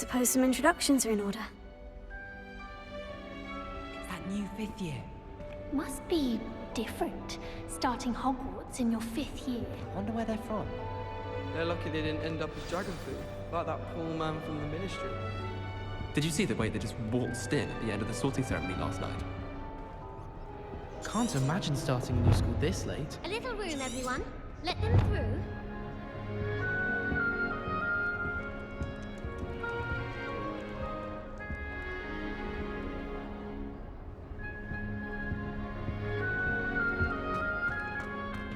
suppose some introductions are in order. It's that new 5th year. Must be different, starting Hogwarts in your 5th year. Wonder where they're from. They're lucky they didn't end up as dragon food, like that poor man from the Ministry. Did you see the way they just waltzed in at the end of the sorting ceremony last night? Can't imagine starting a new school this late. A little room, everyone. Let them through.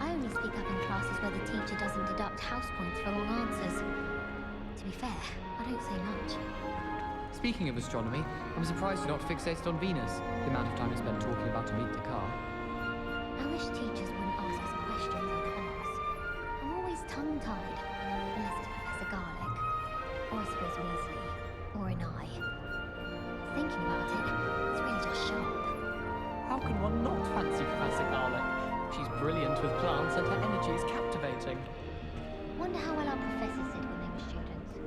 I only speak up in classes where the teacher doesn't deduct house points for wrong answers. To be fair, I don't say much. Speaking of astronomy, I'm surprised you're not fixated on Venus, the amount of time you spend talking about to meet the car. I wish teachers wouldn't ask us questions in class. I'm always tongue-tied, unless it's Professor Garlick, or I suppose Weasley, or an I. Thinking about it, it's really just sharp. How can one not fancy Professor Garlick? She's brilliant with plants and her energy is captivating. Wonder how well our professors did when they were students.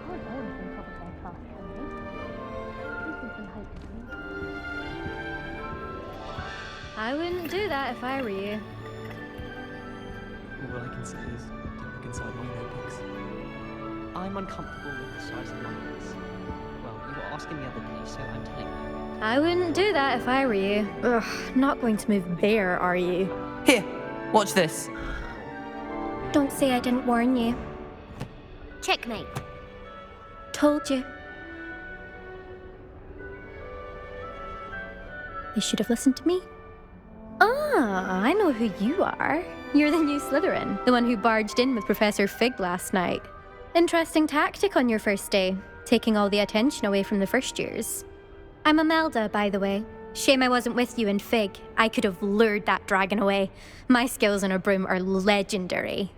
Can't all of them top of their class, can they? Gives them some hope, doesn't it? I wouldn't do that if I were you. All I can say is, don't look inside my notebooks. I'm uncomfortable with the size of my eyes. Well, you were asking the other day, so I'm telling you. I wouldn't do that if I were you. Ugh, not going to move there, are you? Here, watch this. Don't say I didn't warn you. Checkmate. Told you. You should have listened to me. Ah, I know who you are. You're the new Slytherin, the one who barged in with Professor Fig last night. Interesting tactic on your first day, taking all the attention away from the first years. I'm Imelda, by the way. Shame I wasn't with you in Fig. I could have lured that dragon away. My skills on a broom are legendary.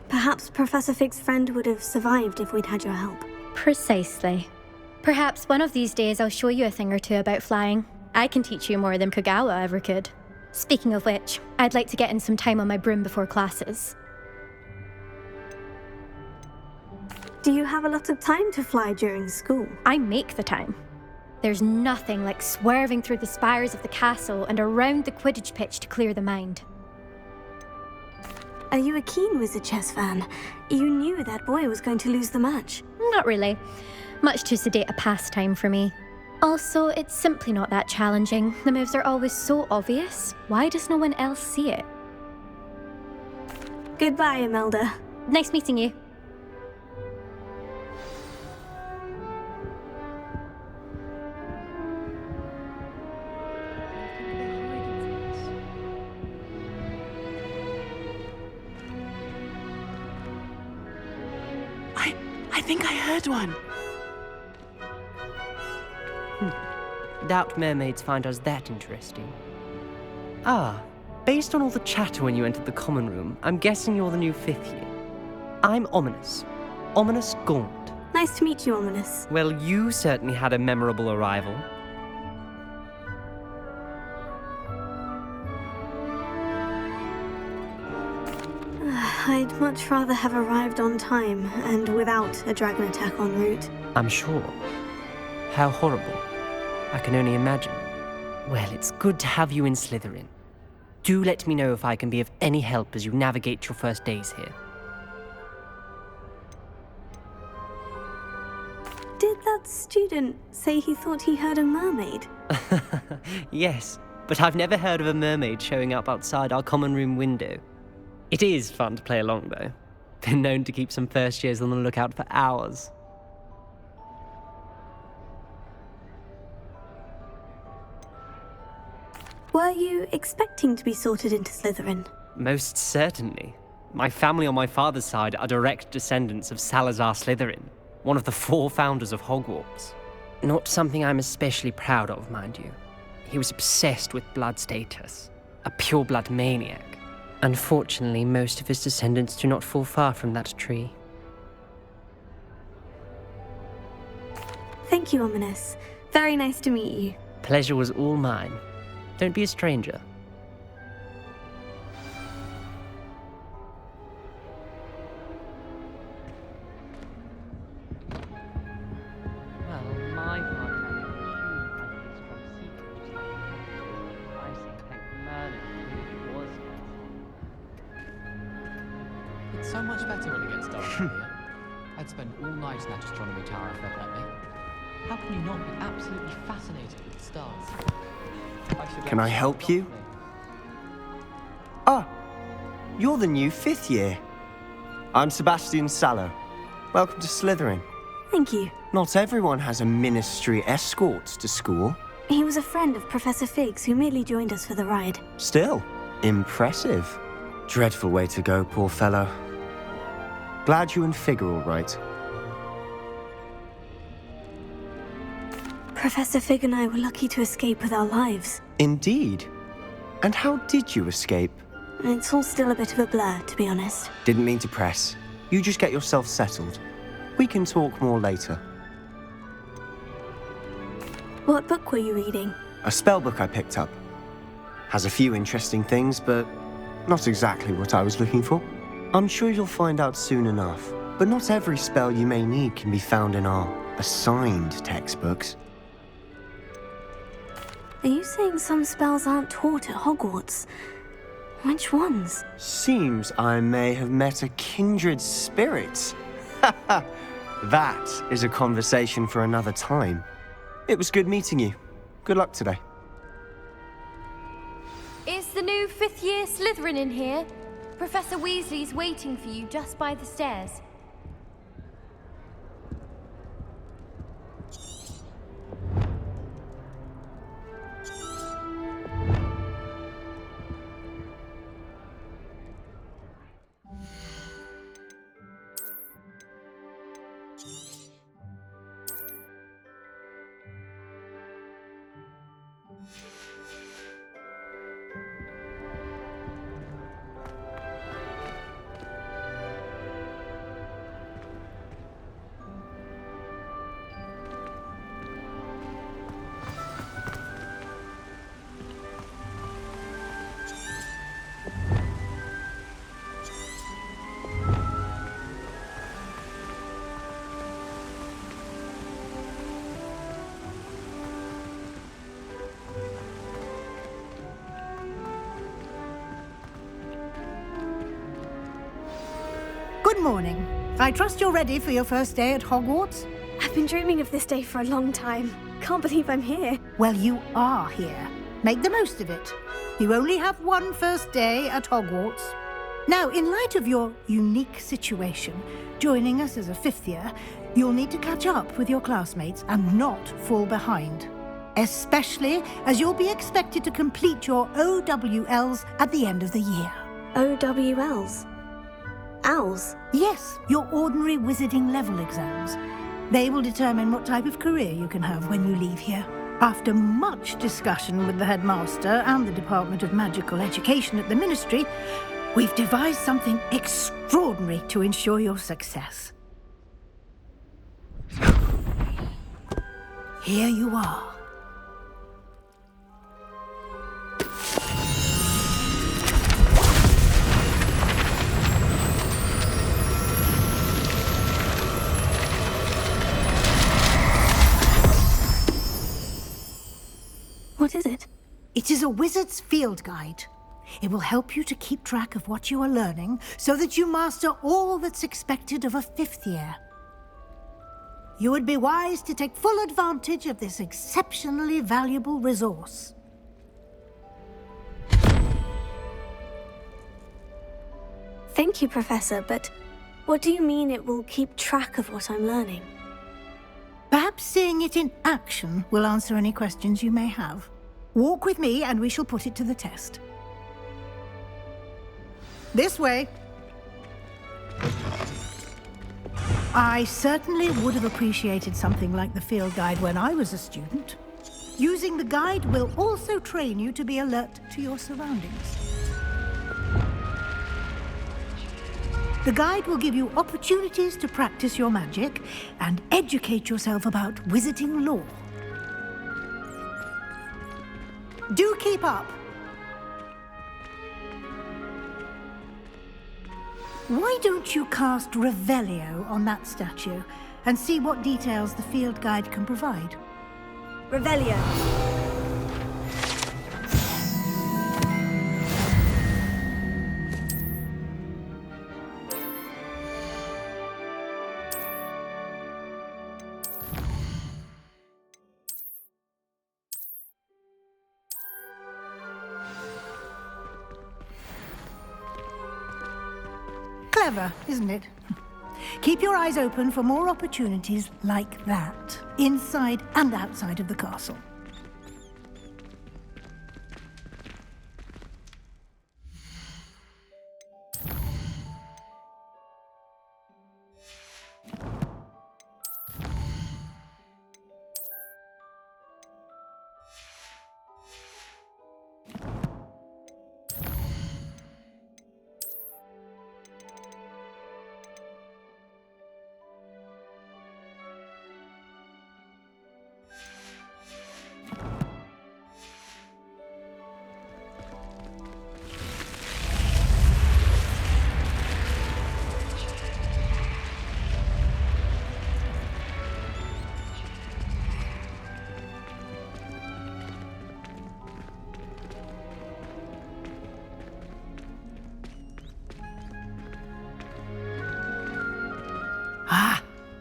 Perhaps Professor Fig's friend would have survived if we'd had your help. Precisely. Perhaps one of these days I'll show you a thing or two about flying. I can teach you more than Kogawa ever could. Speaking of which, I'd like to get in some time on my broom before classes. Do you have a lot of time to fly during school? I make the time. There's nothing like swerving through the spires of the castle and around the Quidditch pitch to clear the mind. Are you a keen Wizard Chess fan? You knew that boy was going to lose the match. Not really. Much too sedate a pastime for me. Also, it's simply not that challenging. The moves are always so obvious. Why does no one else see it? Goodbye, Imelda. Nice meeting you. I think I heard one. Doubt mermaids find us that interesting. Ah, based on all the chatter when you entered the common room, I'm guessing you're the new 5th year. I'm Ominous. Ominous Gaunt. Nice to meet you, Ominous. Well, you certainly had a memorable arrival. I'd much rather have arrived on time and without a dragon attack en route. I'm sure. How horrible. I can only imagine. Well, it's good to have you in Slytherin. Do let me know if I can be of any help as you navigate your first days here. Did that student say he thought he heard a mermaid? Yes, but I've never heard of a mermaid showing up outside our common room window. It is fun to play along, though. Been known to keep some first years on the lookout for hours. Were you expecting to be sorted into Slytherin? Most certainly. My family on my father's side are direct descendants of Salazar Slytherin, one of the 4 founders of Hogwarts. Not something I'm especially proud of, mind you. He was obsessed with blood status, a pure-blood maniac. Unfortunately, most of his descendants do not fall far from that tree. Thank you, Ominous. Very nice to meet you. Pleasure was all mine. Don't be a stranger. It's so much better when it gets dark in here. I'd spend all night in that astronomy tower if they'd let me. How can you not be absolutely fascinated with the stars? Can I help you? Ah, you're the new 5th year. I'm Sebastian Sallow. Welcome to Slytherin. Thank you. Not everyone has a ministry escort to school. He was a friend of Professor Fig's who merely joined us for the ride. Still, impressive. Dreadful way to go, poor fellow. Glad you and Fig are all right. Professor Fig and I were lucky to escape with our lives. Indeed. And how did you escape? It's all still a bit of a blur, to be honest. Didn't mean to press. You just get yourself settled. We can talk more later. What book were you reading? A spell book I picked up. Has a few interesting things, but not exactly what I was looking for. I'm sure you'll find out soon enough. But not every spell you may need can be found in our assigned textbooks. Are you saying some spells aren't taught at Hogwarts? Which ones? Seems I may have met a kindred spirit. That is a conversation for another time. It was good meeting you. Good luck today. Is the new 5th year Slytherin in here? Professor Weasley's waiting for you just by the stairs. Good morning. I trust you're ready for your first day at Hogwarts? I've been dreaming of this day for a long time. Can't believe I'm here. Well, you are here. Make the most of it. You only have one first day at Hogwarts. Now, in light of your unique situation, joining us as a 5th year, you'll need to catch up with your classmates and not fall behind. Especially as you'll be expected to complete your OWLs at the end of the year. OWLs? Owls? Yes, your ordinary wizarding level exams. They will determine what type of career you can have when you leave here. After much discussion with the headmaster and the Department of Magical Education at the Ministry, we've devised something extraordinary to ensure your success. Here you are. What is it? It is a wizard's field guide. It will help you to keep track of what you are learning so that you master all that's expected of a 5th year. You would be wise to take full advantage of this exceptionally valuable resource. Thank you, Professor, but what do you mean it will keep track of what I'm learning? Perhaps seeing it in action will answer any questions you may have. Walk with me and we shall put it to the test. This way. I certainly would have appreciated something like the field guide when I was a student. Using the guide will also train you to be alert to your surroundings. The guide will give you opportunities to practice your magic and educate yourself about wizarding lore. Do keep up. Why don't you cast Revelio on that statue and see what details the field guide can provide? Revelio. Clever, isn't it? Keep your eyes open for more opportunities like that, inside and outside of the castle.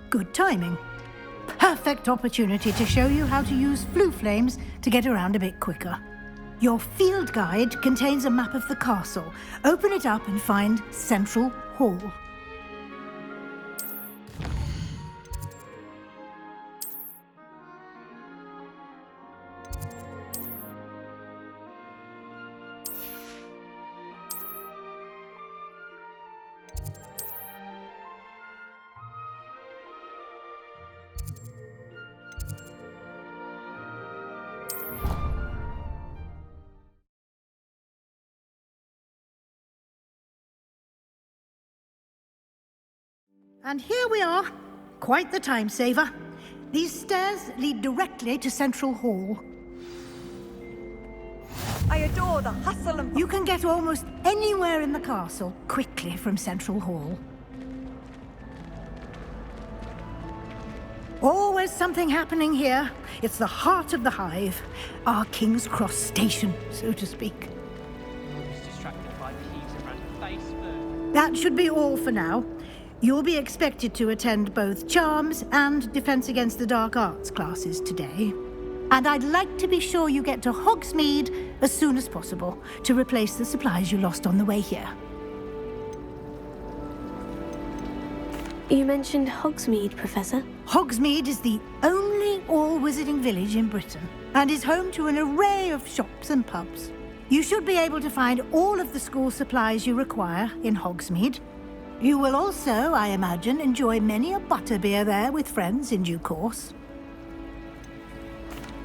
Good timing. Perfect opportunity to show you how to use flue flames to get around a bit quicker. Your field guide contains a map of the castle. Open it up and find Central Hall. And here we are. Quite the time saver. These stairs lead directly to Central Hall. I adore the hustle and... You can get almost anywhere in the castle quickly from Central Hall. Always something happening here. It's the heart of the hive. Our King's Cross station, so to speak. I was distracted by peas around Facebook. That should be all for now. You'll be expected to attend both Charms and Defense Against the Dark Arts classes today. And I'd like to be sure you get to Hogsmeade as soon as possible to replace the supplies you lost on the way here. You mentioned Hogsmeade, Professor. Hogsmeade is the only all-wizarding village in Britain and is home to an array of shops and pubs. You should be able to find all of the school supplies you require in Hogsmeade. You will also, I imagine, enjoy many a butterbeer there with friends in due course.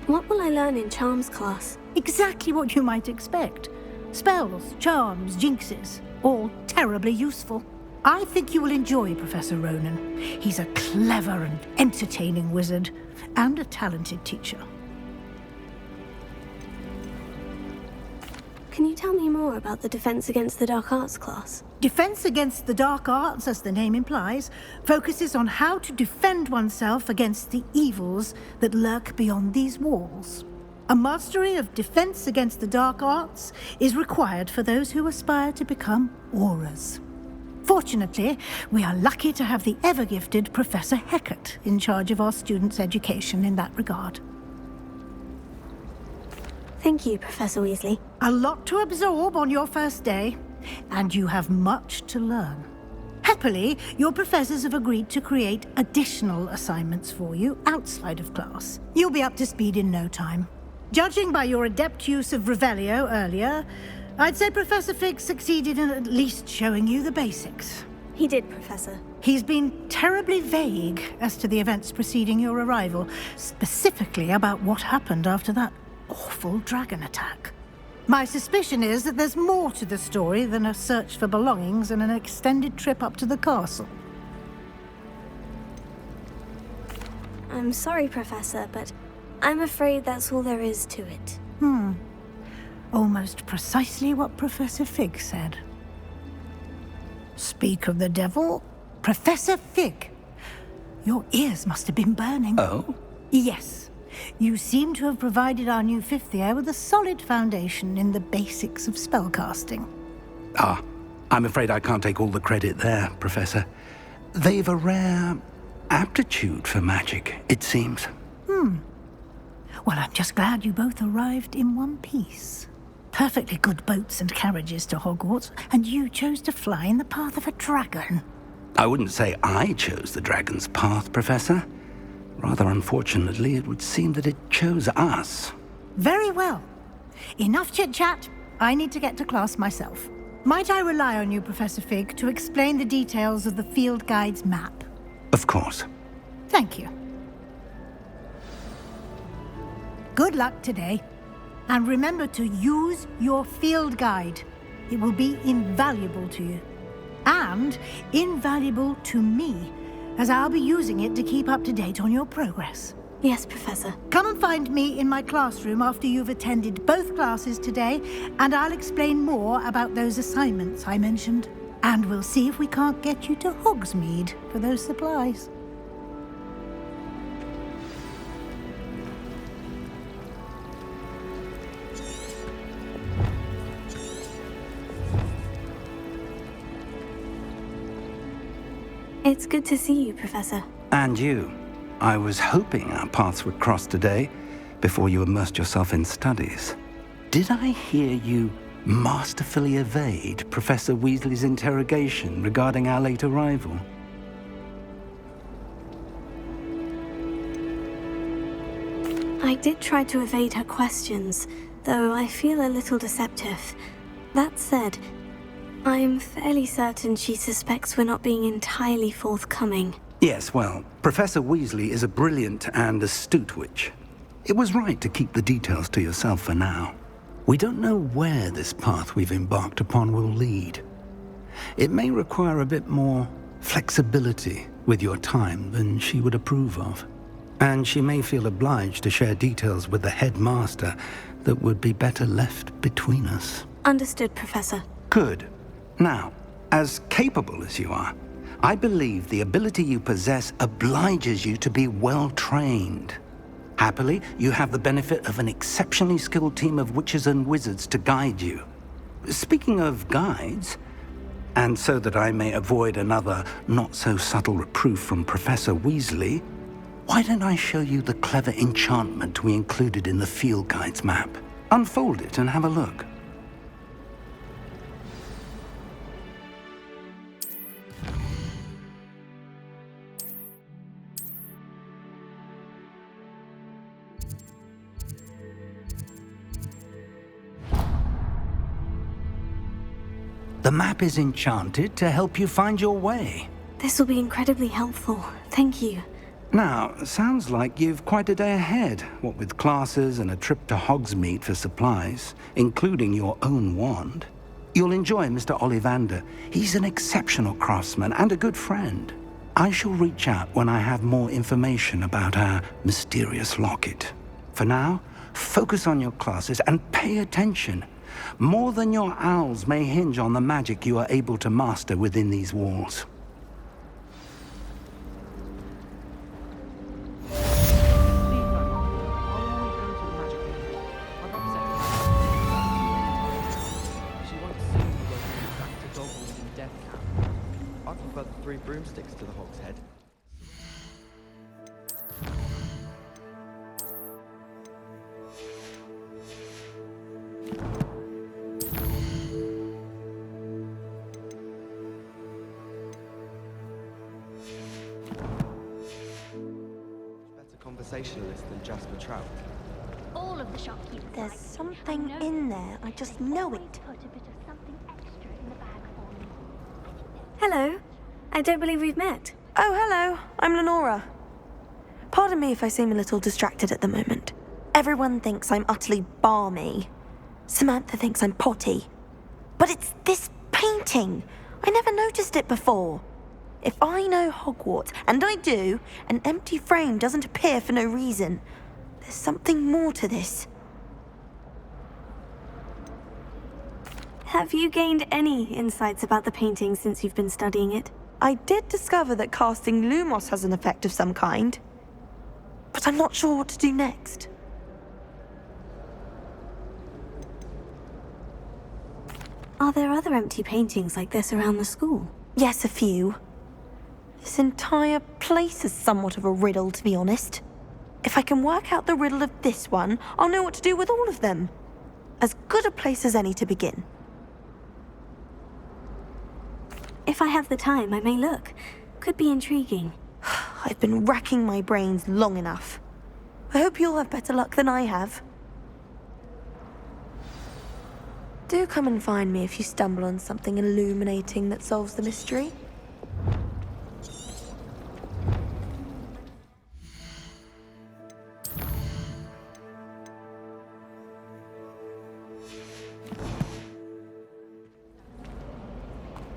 What will I learn in Charms class? Exactly what you might expect. Spells, charms, jinxes, all terribly useful. I think you will enjoy Professor Ronan. He's a clever and entertaining wizard, and a talented teacher. Can you tell me more about the Defense Against the Dark Arts class? Defense Against the Dark Arts, as the name implies, focuses on how to defend oneself against the evils that lurk beyond these walls. A mastery of Defense Against the Dark Arts is required for those who aspire to become auras. Fortunately, we are lucky to have the ever-gifted Professor Hecat in charge of our students' education in that regard. Thank you, Professor Weasley. A lot to absorb on your first day, and you have much to learn. Happily, your professors have agreed to create additional assignments for you outside of class. You'll be up to speed in no time. Judging by your adept use of Revelio earlier, I'd say Professor Fig succeeded in at least showing you the basics. He did, Professor. He's been terribly vague as to the events preceding your arrival, specifically about what happened after that awful dragon attack. My suspicion is that there's more to the story than a search for belongings and an extended trip up to the castle. I'm sorry, Professor, but I'm afraid that's all there is to it. Almost precisely what Professor Fig said. Speak of the devil, Professor Fig. Your ears must have been burning. Oh? Yes. You seem to have provided our new fifth year with a solid foundation in the basics of spellcasting. Ah, I'm afraid I can't take all the credit there, Professor. They've a rare aptitude for magic, it seems. Well, I'm just glad you both arrived in one piece. perfectly good boats and carriages to Hogwarts, and you chose to fly in the path of a dragon. I wouldn't say I chose the dragon's path, Professor. Rather unfortunately, it would seem that it chose us. Very well. Enough chit-chat. I need to get to class myself. Might I rely on you, Professor Fig, to explain the details of the field guide's map? Of course. Thank you. Good luck today. And remember to use your field guide. It will be invaluable to you. And invaluable to me, as I'll be using it to keep up to date on your progress. Yes, Professor. Come and find me in my classroom after you've attended both classes today, and I'll explain more about those assignments I mentioned. And we'll see if we can't get you to Hogsmeade for those supplies. It's good to see you, Professor. And you. I was hoping our paths would cross today, before you immersed yourself in studies. Did I hear you masterfully evade Professor Weasley's interrogation regarding our late arrival? I did try to evade her questions, though I feel a little deceptive. That said, I'm fairly certain she suspects we're not being entirely forthcoming. Yes, well, Professor Weasley is a brilliant and astute witch. It was right to keep the details to yourself for now. We don't know where this path we've embarked upon will lead. It may require a bit more flexibility with your time than she would approve of. And she may feel obliged to share details with the headmaster that would be better left between us. Understood, Professor. Good. Now, as capable as you are, I believe the ability you possess obliges you to be well trained. Happily, you have the benefit of an exceptionally skilled team of witches and wizards to guide you. Speaking of guides, and so that I may avoid another not-so-subtle reproof from Professor Weasley, why don't I show you the clever enchantment we included in the field guide's map? Unfold it and have a look. The map is enchanted to help you find your way. This will be incredibly helpful. Thank you. Now, sounds like you've quite a day ahead, what with classes and a trip to Hogsmeade for supplies, including your own wand. You'll enjoy Mr. Ollivander. He's an exceptional craftsman and a good friend. I shall reach out when I have more information about our mysterious locket. For now, focus on your classes and pay attention. More than your owls may hinge on the magic you are able to master within these walls. I prefer the 3 broomsticks to the Hog's Head. Conversationalist than Jasper Trout. All of the shopkeepers. There's something in there. I just know it. Put a bit of something extra in the bag for me. Hello. I don't believe we've met. Oh, hello. I'm Lenora. Pardon me if I seem a little distracted at the moment. Everyone thinks I'm utterly balmy. Samantha thinks I'm potty. But it's this painting. I never noticed it before. If I know Hogwarts, and I do, an empty frame doesn't appear for no reason. There's something more to this. Have you gained any insights about the painting since you've been studying it? I did discover that casting Lumos has an effect of some kind. But I'm not sure what to do next. Are there other empty paintings like this around the school? Yes, a few. This entire place is somewhat of a riddle, to be honest. If I can work out the riddle of this one, I'll know what to do with all of them. As good a place as any to begin. If I have the time, I may look. Could be intriguing. I've been racking my brains long enough. I hope you'll have better luck than I have. Do come and find me if you stumble on something illuminating that solves the mystery.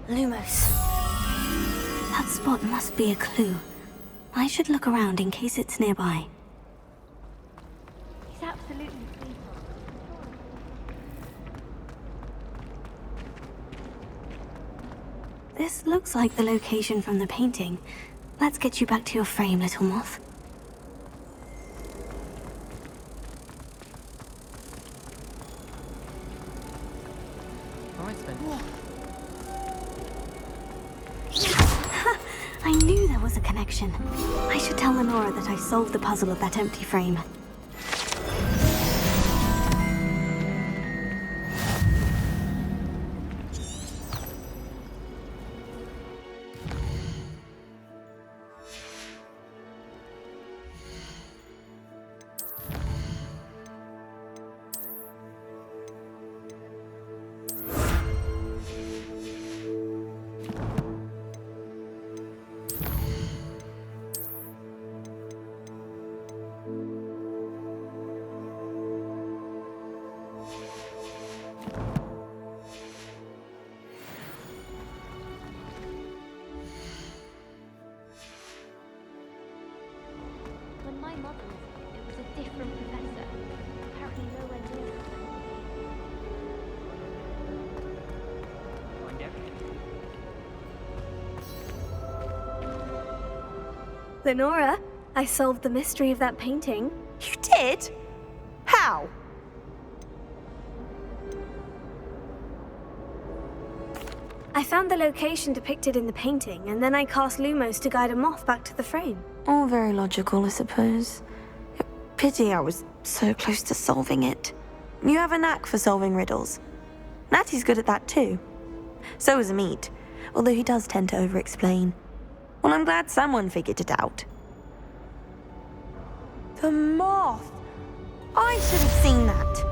Lumos. That spot must be a clue. I should look around in case it's nearby. He's absolutely lethal. This looks like the location from the painting. Let's get you back to your frame, little moth. I spent. I knew there was a connection. I should tell Lenora that I solved the puzzle of that empty frame. When my mother was here, it was a different professor. Apparently nowhere near Find everything. Lenora, I solved the mystery of that painting. You did? How? I found the location depicted in the painting, and then I cast Lumos to guide a moth back to the frame. All very logical, I suppose. Pity I was so close to solving it. You have a knack for solving riddles. Natty's good at that too. So is Amit, although he does tend to over-explain. Well, I'm glad someone figured it out. The moth! I should have seen that.